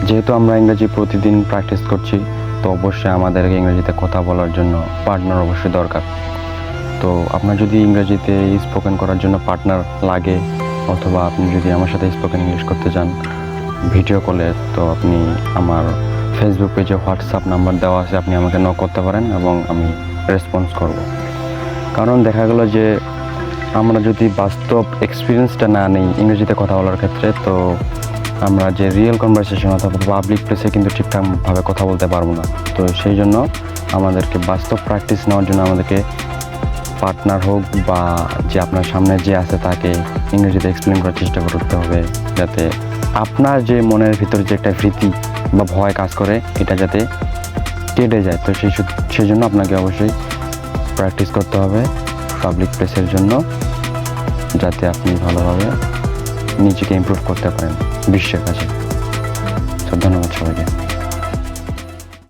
যেহেতু আমরা ইংরেজি প্রতিদিন প্র্যাকটিস করছি, তো অবশ্যই আমাদেরকে ইংরেজিতে কথা বলার জন্য পার্টনার অবশ্যই দরকার। তো আপনার যদি ইংরেজিতে স্পোকেন করার জন্য পার্টনার লাগে, অথবা আপনি যদি আমার সাথে স্পোকেন ইংলিশ করতে চান ভিডিও কলে, তো আপনি আমার ফেসবুক পেজে হোয়াটসঅ্যাপ নাম্বার দেওয়া আছে, আপনি আমাকে নক করতে পারেন এবং আমি রেসপন্স করব। কারণ দেখা গেল যে আমরা যদি বাস্তব এক্সপিরিয়েন্সটা না নিই ইংরেজিতে কথা বলার ক্ষেত্রে, তো আমরা যে রিয়েল কনভারসেশন অথবা পাবলিক প্লেসে কিন্তু ঠিকঠাকভাবে কথা বলতে পারবো না। তো সেই জন্য আমাদেরকে বাস্তব প্র্যাকটিস নেওয়ার জন্য আমাদেরকে পার্টনার হোক বা যে আপনার সামনে যে আছে তাকে ইংরেজিতে এক্সপ্লেন করার চেষ্টা করতে হবে, যাতে আপনার যে মনের ভিতরে যে একটা ভীতি বা ভয় কাজ করে এটা যাতে কেটে যায়। তো সেই জন্য আপনাকে অবশ্যই প্র্যাকটিস করতে হবে পাবলিক প্লেসের জন্য, যাতে আপনি ভালোভাবে নিজেকে ইমপ্রুভ করতে পারেন বিশ্বের কাছে। তো ধন্যবাদ সবাইকে।